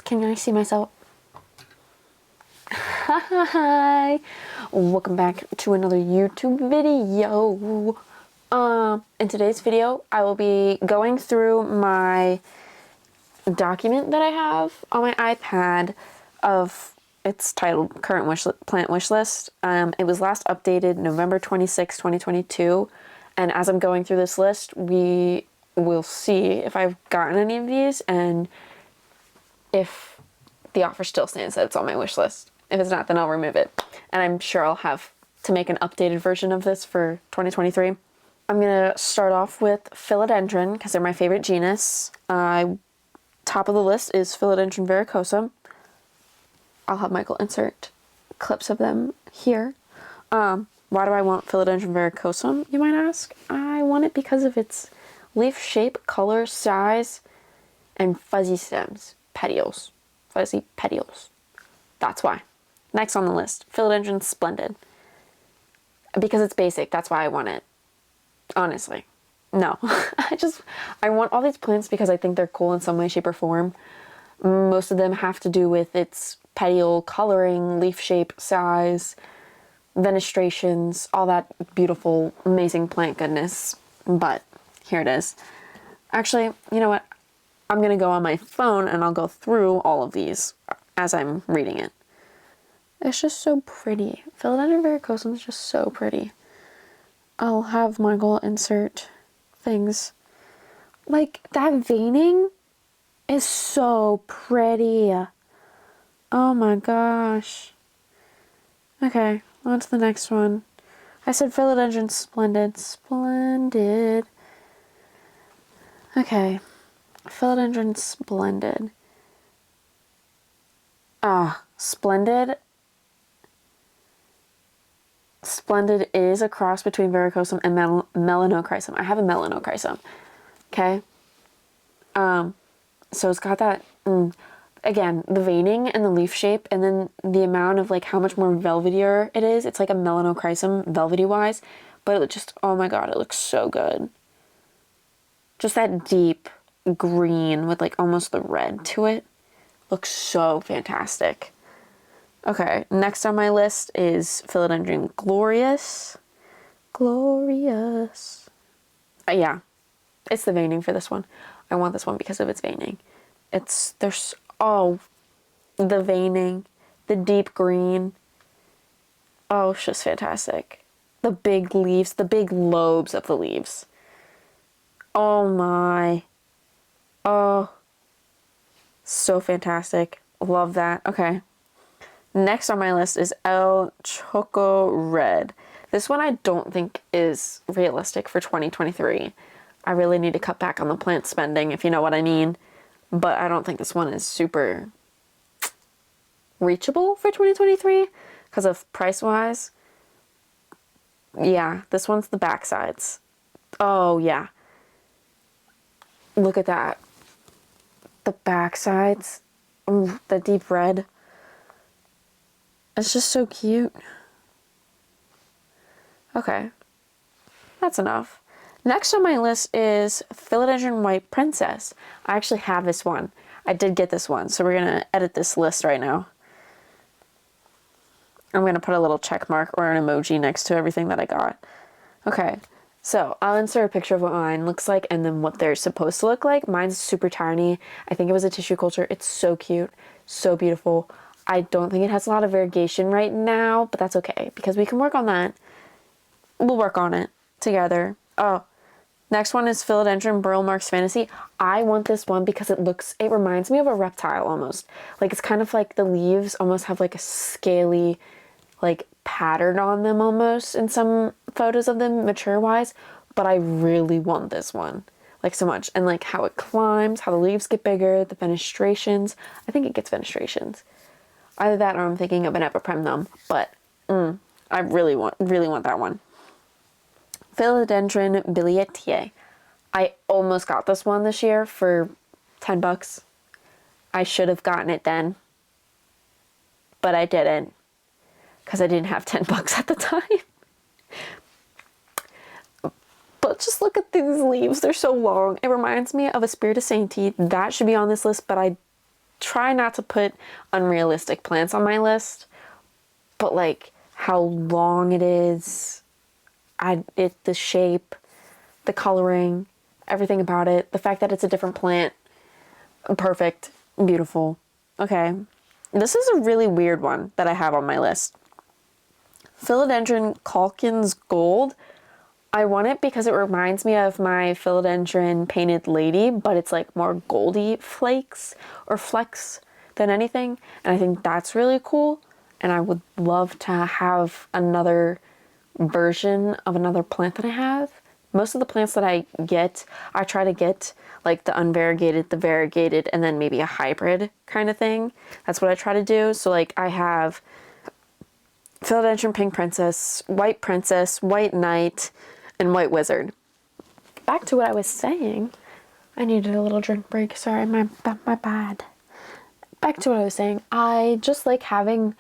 Can I see myself? Hi! Welcome back to another YouTube video. In today's video, I will be going through my document that I have on my iPad it's titled Current Plant Wish List. It was last updated November 26, 2022. And as I'm going through this list, we will see if I've gotten any of these and if the offer still stands that it's on my wish list. If it's not, then I'll remove it. And I'm sure I'll have to make an updated version of this for 2023. I'm going to start off with philodendron because they're my favorite genus. Top of the list is philodendron verrucosum. I'll have Michael insert clips of them here. Why do I want philodendron verrucosum, you might ask? I want it because of its leaf shape, color, size, and fuzzy stems. Petioles. Fuzzy petioles. That's why. Next on the list, philodendron splendid. Because it's basic, that's why I want it. Honestly. No. I want all these plants because I think they're cool in some way, shape, or form. Most of them have to do with its petiole coloring, leaf shape, size, fenestrations, all that beautiful, amazing plant goodness. But here it is. Actually, you know what? I'm going to go on my phone and I'll go through all of these as I'm reading it. It's just so pretty. Philodendron verrucosum is just so pretty. I'll have Michael insert things. Like, that veining is so pretty. Oh my gosh. Okay, on to the next one. I said philodendron splendid. Splendid. Okay. Philodendron splendid. Splendid. Splendid is a cross between verrucosum and melanochrysum. I have a melanochrysum. Okay? So it's got that, again, the veining and the leaf shape, and then the amount of, like, how much more velvetier it is. It's like a melanochrysum, velvety-wise, but it just, oh my god, it looks so good. Just that deep green with, like, almost the red to it. Looks so fantastic. Okay, next on my list is philodendron glorious. Glorious. Yeah, it's the veining for this one. I want this one because of its veining. The veining, the deep green. Oh, it's just fantastic. The big leaves, the big lobes of the leaves. Oh my. Oh, so fantastic. Love that. Okay. Next on my list is El Choco Red. This one I don't think is realistic for 2023. I really need to cut back on the plant spending, if you know what I mean. But I don't think this one is super reachable for 2023 because of price-wise. Yeah, this one's the backsides. Oh, yeah. Look at that. The backsides. The deep red. It's just so cute. Okay. That's enough. Next on my list is philodendron white princess. I actually have this one. I did get this one, so we're going to edit this list right now. I'm going to put a little check mark or an emoji next to everything that I got. Okay. So I'll insert a picture of what mine looks like and then what they're supposed to look like. Mine's super tiny. I think it was a tissue culture. It's so cute. So beautiful. I don't think it has a lot of variegation right now, but that's okay because we can work on that. We'll work on it together. Oh, next one is philodendron burl marks fantasy. I want this one because it reminds me of a reptile almost. Like, it's kind of like the leaves almost have like a scaly, like, pattern on them almost in some photos of them mature wise, but I really want this one, like, so much. And like how it climbs, how the leaves get bigger, the fenestrations. I think it gets fenestrations. Either that or I'm thinking of an epipremnum, but I really want that one. Philodendron bilietiae. I almost got this one this year for $10. I should have gotten it then, but I didn't because I didn't have $10 at the time. But just look at these leaves. They're so long. It reminds me of a Spiritus Sancti. That should be on this list, but I try not to put unrealistic plants on my list, but like how long it is, the shape, the coloring, everything about it, the fact that it's a different plant, perfect, beautiful. Okay, this is a really weird one that I have on my list. Philodendron Calkins Gold. I want it because it reminds me of my philodendron painted lady, but it's like more goldy flakes or flecks than anything. And I think that's really cool. And I would love to have another version of another plant that I have. Most of the plants that I get, I try to get like the unvariegated, the variegated, and then maybe a hybrid kind of thing. That's what I try to do. So like I have Philodendron Pink Princess, White Knight, and White Wizard. Back to what I was saying. I needed a little drink break. Sorry, my bad. Back to what I was saying. I just like having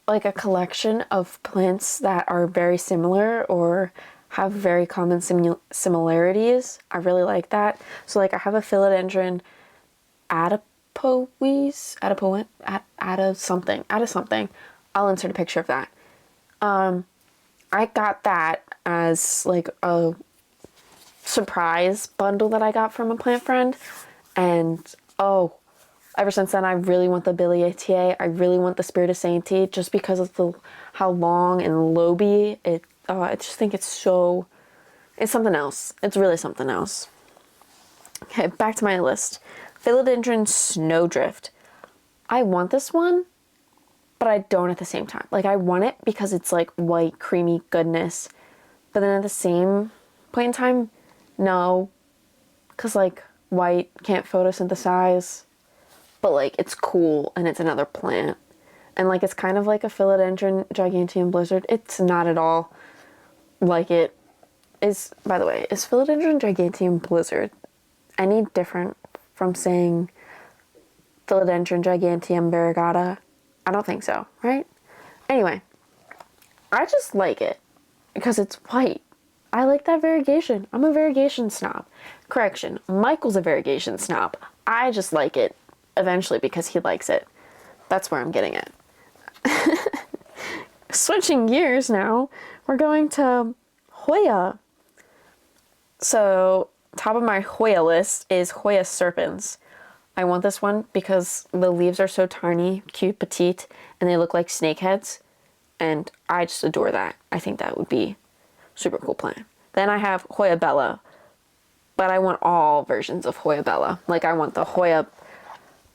like a collection of plants that are very similar or have very common similarities. I really like that. So like I have a Philodendron adipoes, something. I'll insert a picture of that. I got that as like a surprise bundle that I got from a plant friend, and ever since then I really want the Biliaceae. I really want the Spirit of Sainty just because of how long and loby it. I just think it's something else. It's really something else. Okay, back to my list. Philodendron Snowdrift. I want this one, but I don't at the same time. Like, I want it because it's like white, creamy goodness. But then at the same point in time, no. Because like white can't photosynthesize. But like it's cool and it's another plant. And like it's kind of like a Philodendron Giganteum Blizzard. It's not at all like it is. By the way, is Philodendron Giganteum Blizzard any different from saying Philodendron Giganteum Variegata? I don't think so, right? Anyway, I just like it because it's white. I like that variegation. I'm a variegation snob. Correction, Michael's a variegation snob. I just like it eventually because he likes it. That's where I'm getting at. Switching gears now, we're going to Hoya. So, top of my Hoya list is Hoya Serpens. I want this one because the leaves are so tiny, cute, petite, and they look like snake heads. And I just adore that. I think that would be super cool plant. Then I have Hoya Bella. But I want all versions of Hoya Bella. Like I want the Hoya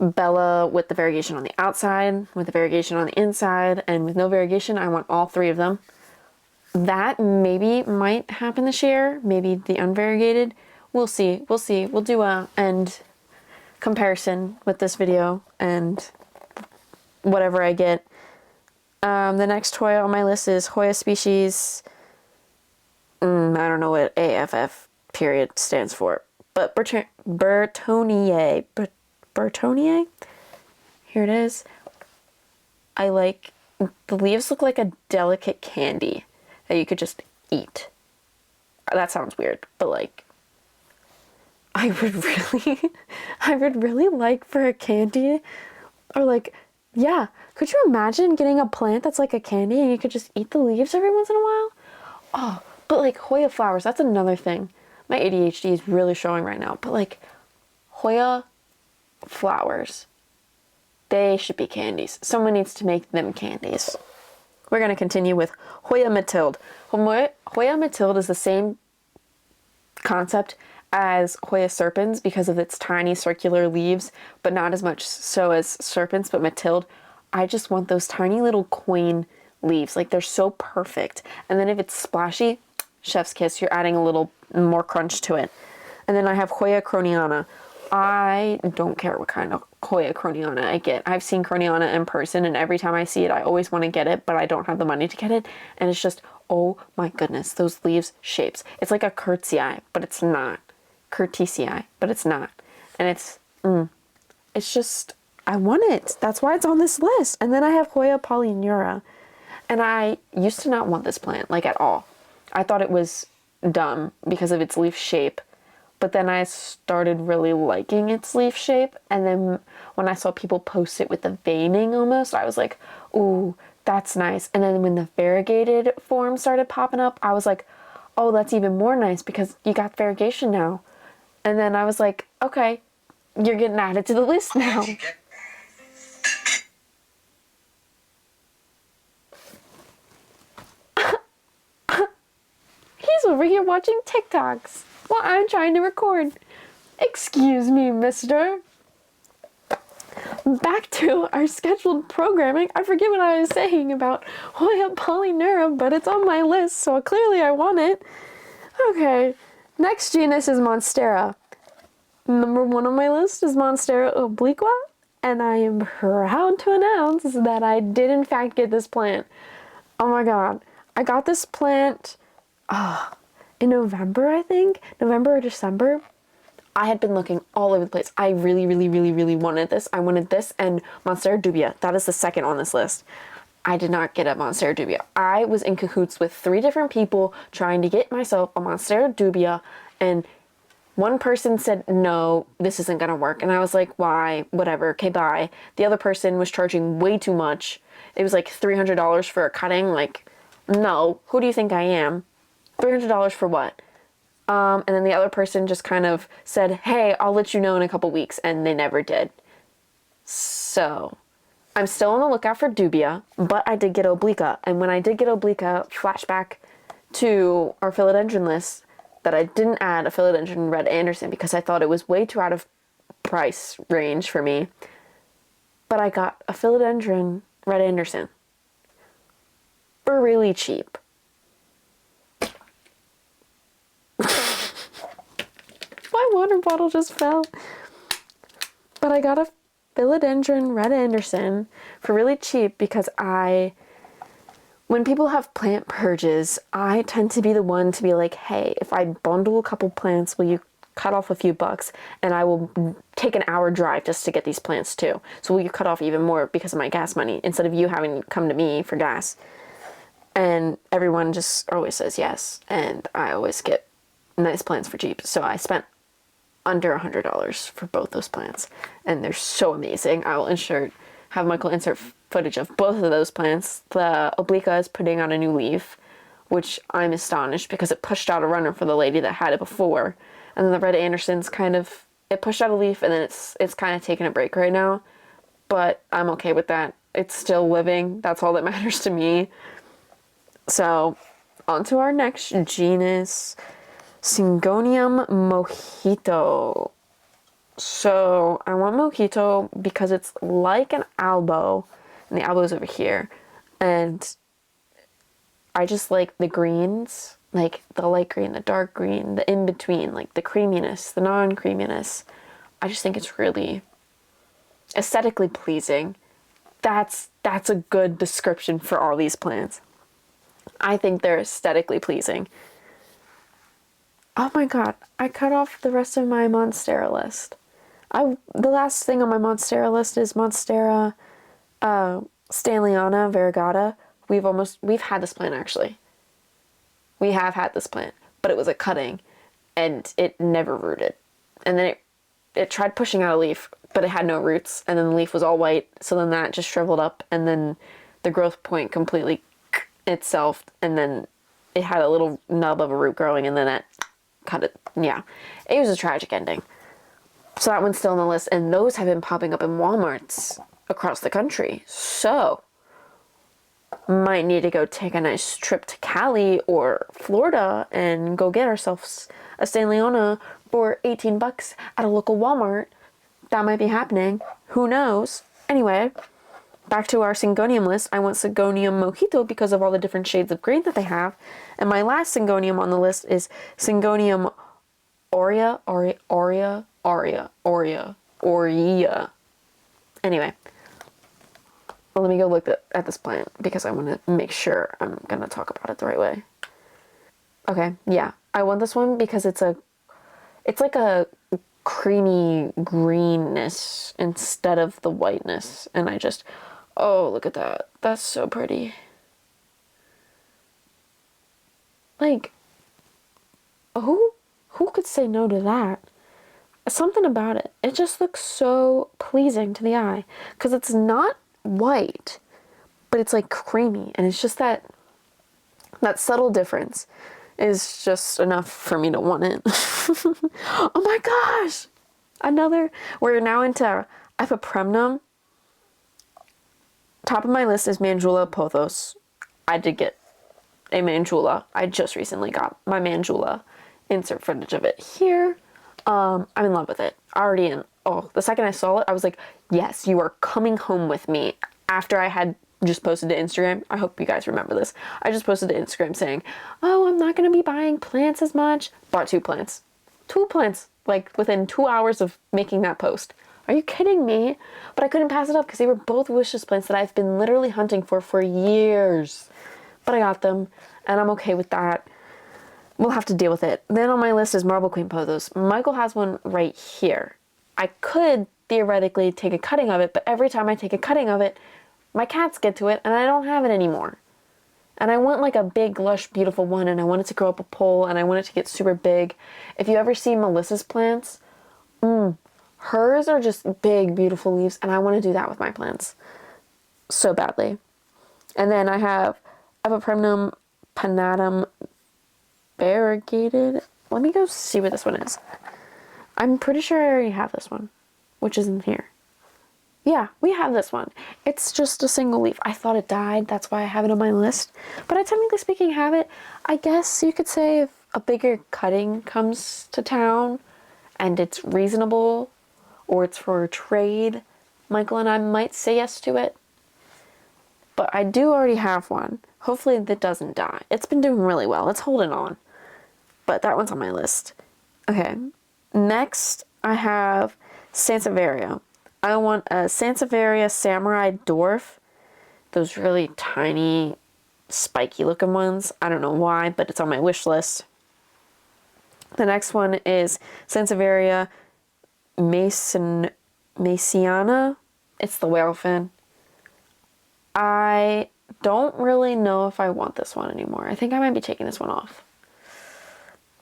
Bella with the variegation on the outside, with the variegation on the inside, and with no variegation. I want all three of them. That maybe might happen this year. Maybe the unvariegated. We'll see. We'll see. We'll do a end comparison with this video and whatever I get. The next Hoya on my list is Hoya species. I don't know what AFF period stands for, but Burtoniae. Burtoniae? Here it is. I like, the leaves look like a delicate candy that you could just eat. That sounds weird, but like, I would really like for a candy, or like, yeah, could you imagine getting a plant that's like a candy and you could just eat the leaves every once in a while? Oh, but like Hoya flowers, that's another thing. My ADHD is really showing right now, but like Hoya flowers, they should be candies. Someone needs to make them candies. We're going to continue with Hoya Mathilde. Hoya Mathilde is the same concept as Hoya Serpens because of its tiny circular leaves, but not as much so as Serpens. But Mathilde, I just want those tiny little coin leaves. Like, they're so perfect. And then if it's splashy, chef's kiss, you're adding a little more crunch to it. And then I have Hoya Croniana. I don't care what kind of Hoya Croniana I get. I've seen Croniana in person, and every time I see it, I always want to get it, but I don't have the money to get it. And it's just, oh my goodness, those leaves shapes. It's like a curtsii, but it's not. Curtisii, but it's not. And it's just, I want it. That's why it's on this list. And then I have Hoya Polyneura. And I used to not want this plant, like, at all. I thought it was dumb because of its leaf shape. But then I started really liking its leaf shape. And then when I saw people post it with the veining almost, I was like, ooh, that's nice. And then when the variegated form started popping up, I was like, oh, that's even more nice because you got variegation now. And then I was like, okay, you're getting added to the list now. He's over here watching TikToks while I'm trying to record. Excuse me, mister. Back to our scheduled programming. I forget what I was saying about Hoya polyneura, but it's on my list, so clearly I want it. Okay, next genus is Monstera. Number 1 on my list is Monstera obliqua, and I am proud to announce that I did in fact get this plant. Oh my god, I got this plant in November, I think? November or December? I had been looking all over the place. I really, really, really, really wanted this. I wanted this and Monstera dubia. That is the second on this list. I did not get a Monstera dubia. I was in cahoots with 3 different people trying to get myself a Monstera dubia, and one person said, no, this isn't going to work. And I was like, why? Whatever. Okay, bye. The other person was charging way too much. It was like $300 for a cutting. Like, no. Who do you think I am? $300 for what? And then the other person just kind of said, hey, I'll let you know in a couple weeks. And they never did. So I'm still on the lookout for dubia, but I did get obliqua. And when I did get obliqua, flashback to our philodendron list, that I didn't add a philodendron red Anderson because I thought it was way too out of price range for me. But I got a philodendron red Anderson for really cheap. My water bottle just fell. But I got a philodendron red Anderson for really cheap because when people have plant purges, I tend to be the one to be like, hey, if I bundle a couple plants, will you cut off a few bucks? And I will take an hour drive just to get these plants too. So will you cut off even more because of my gas money instead of you having to come to me for gas? And everyone just always says yes. And I always get nice plants for cheap. So I spent under $100 for both those plants. And they're so amazing. I will have Michael insert footage of both of those plants. The obliqua is putting on a new leaf, which I'm astonished because it pushed out a runner for the lady that had it before. And then the red Anderson's it pushed out a leaf and then it's kind of taking a break right now. But I'm okay with that. It's still living. That's all that matters to me. So, on to our next genus, Syngonium mojito. So I want mojito because it's like an albo, and the albo is over here, and I just like the greens, like the light green, the dark green, the in-between, like the creaminess, the non-creaminess. I just think it's really aesthetically pleasing. That's a good description for all these plants. I think they're aesthetically pleasing. Oh my god, I cut off the rest of my Monstera list. The last thing on my Monstera list is Monstera Stanleyana variegata. We've had this plant actually. We have had this plant, but it was a cutting and it never rooted. And then it tried pushing out a leaf, but it had no roots, and then the leaf was all white, so then that just shriveled up, and then the growth point completely itself, and then it had a little nub of a root growing, and then that cut it. Yeah, it was a tragic ending. So that one's still on the list, and those have been popping up in Walmarts across the country. So might need to go take a nice trip to Cali or Florida and go get ourselves a Stanleyana for $18 at a local Walmart. That might be happening. Who knows? Anyway, back to our Syngonium list. I want Syngonium mojito because of all the different shades of green that they have. And my last Syngonium on the list is Syngonium aurea. Anyway, well, let me go look at this plant because I want to make sure I'm going to talk about it the right way. Okay, yeah. I want this one because it's like a creamy greenness instead of the whiteness. And oh, look at that. That's so pretty. Like, who Who could say no to that? Something about it. It just looks so pleasing to the eye. Because it's not white, but it's like creamy. And it's just that subtle difference is just enough for me to want it. Oh my gosh! We're now into Epipremnum. Top of my list is Mandula pothos. I did get a Mandula. I just recently got my Mandula. Insert footage of it here. I'm in love with it. The second I saw it, I was like, yes, you are coming home with me. After I had just posted to Instagram. I hope you guys remember this. I just posted to Instagram saying, oh, I'm not going to be buying plants as much. Bought 2 plants. 2 plants, like within 2 hours of making that post. Are you kidding me? But I couldn't pass it up because they were both wishlist plants that I've been literally hunting for years. But I got them, and I'm okay with that. We'll have to deal with it. Then on my list is Marble Queen pothos. Michael has one right here. I could theoretically take a cutting of it, but every time I take a cutting of it, my cats get to it, and I don't have it anymore. And I want like a big, lush, beautiful one, and I want it to grow up a pole, and I want it to get super big. If you ever see Melissa's plants, hers are just big, beautiful leaves, and I want to do that with my plants so badly. And then I have Epipremnum pinnatum variegated. Let me go see what this one is. I'm pretty sure I already have this one, which is in here. Yeah, we have this one. It's just a single leaf. I thought it died. That's why I have it on my list. But I technically speaking have it. I guess you could say if a bigger cutting comes to town and it's reasonable or it's for a trade, Michael and I might say yes to it. But I do already have one. Hopefully that doesn't die. It's been doing really well. It's holding on. But that one's on my list. Okay. Next, I have Sansevieria. I want a Sansevieria Samurai Dwarf. Those really tiny, spiky looking ones. I don't know why, but it's on my wish list. The next one is Sansevieria Maciana. It's the whale fin. I don't really know if I want this one anymore. I think I might be taking this one off.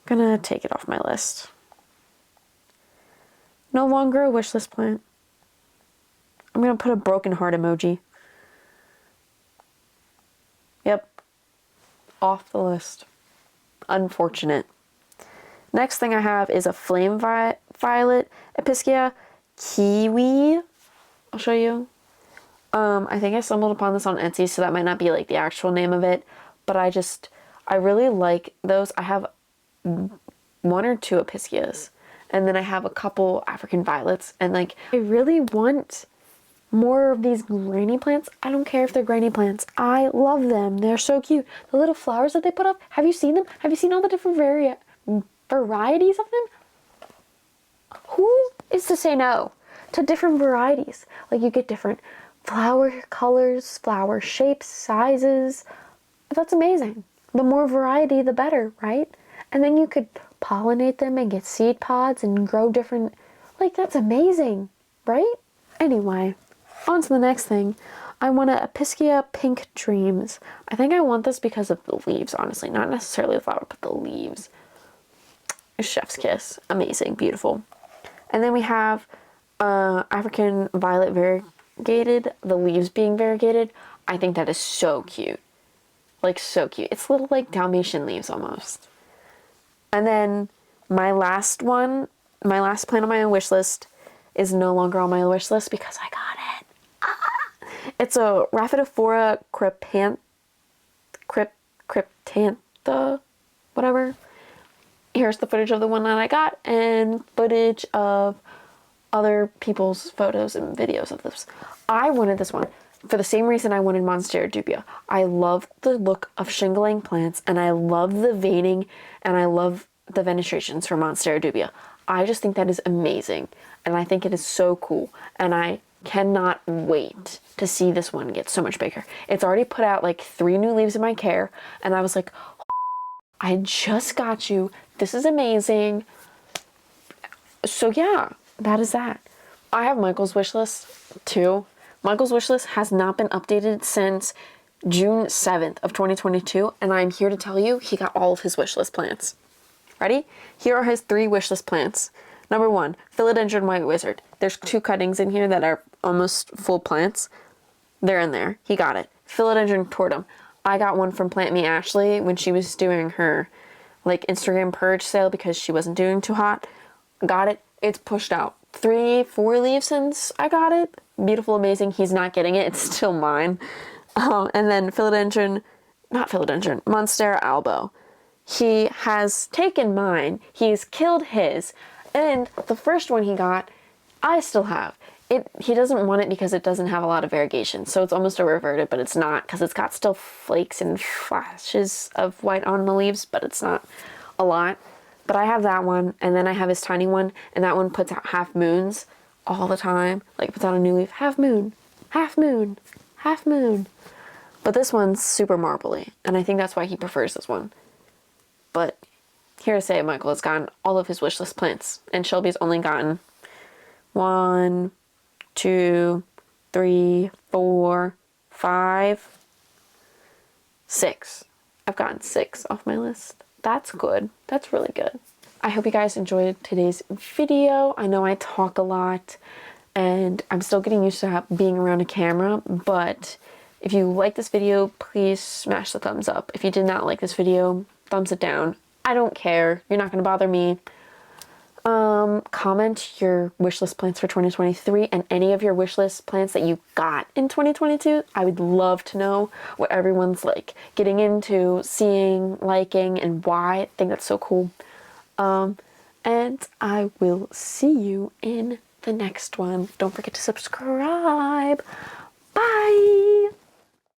I'm gonna take it off my list. No longer a wish list plant. I'm gonna put a broken heart emoji. Yep. Off the list. Unfortunate. Next thing I have is a flame violet Episkea kiwi. I'll show you. I think I stumbled upon this on Etsy, so that might not be like the actual name of it, but I really like those. I have 1 or 2 Episkeas, and then I have a couple African violets, and like I really want more of these granny plants. I don't care if they're granny plants. I love them. They're so cute. The little flowers that they put up. Have you seen them? Have you seen all the different varieties of them? Who is to say no to different varieties? Like you get different flower colors, flower shapes, sizes. That's amazing. The more variety, the better, right? And then you could pollinate them and get seed pods and grow different. Like that's amazing, right? Anyway. On to the next thing. I want a Episkea Pink Dreams. I think I want this because of the leaves, honestly. Not necessarily the flower, but the leaves. Chef's kiss. Amazing. Beautiful. And then we have African Violet Variegated. The leaves being variegated. I think that is so cute. Like, so cute. It's little, like, Dalmatian leaves almost. And then my last plant on my wish list is no longer on my wish list because I got it. It's a Rhaphidophora cryptantha, whatever. Here's the footage of the one that I got and footage of other people's photos and videos of this. I wanted this one for the same reason I wanted Monstera dubia. I love the look of shingling plants, and I love the veining, and I love the fenestrations for Monstera dubia. I just think that is amazing, and I think it is so cool, and I cannot wait to see this one get so much bigger. It's already put out like 3 new leaves in my care, and I was like, I just got you. This is amazing. So yeah, that is that. I have Michael's wish list too. Michael's wish list has not been updated since June 7th of 2022, and I'm here to tell you he got all of his wish list plants. Ready? Here are his 3 wishlist plants. Number 1, philodendron white wizard. There's 2 cuttings in here that are almost full plants. They're in there. He got it. Philodendron tortum. I got one from Plant Me Ashley when she was doing her like Instagram purge sale because she wasn't doing too hot. Got it. It's pushed out 3-4 leaves since I got it. Beautiful, amazing. He's not getting it. It's still mine. And then philodendron, not philodendron, Monstera albo. He has taken mine. He's killed his. And the first one he got, I still have. He doesn't want it because it doesn't have a lot of variegation. So it's almost a reverted, but it's not because it's got still flakes and flashes of white on the leaves, but it's not a lot. But I have that one, and then I have his tiny one, and that one puts out half moons all the time. Like, puts out a new leaf, half moon, half moon, half moon. But this one's super marbly, and I think that's why he prefers this one. But here to say, Michael has gotten all of his wishlist plants, and Shelby's only gotten 1, 2, 3, 4, 5, 6. I've gotten 6 off my list. That's good. That's really good. I hope you guys enjoyed today's video. I know I talk a lot, and I'm still getting used to being around a camera, but if you like this video, please smash the thumbs up. If you did not like this video, thumbs it down. I don't care. You're not going to bother me. Comment your wishlist plants for 2023 and any of your wishlist plants that you got in 2022. I would love to know what everyone's like getting into, seeing, liking, and why. I think that's so cool. And I will see you in the next one. Don't forget to subscribe. Bye!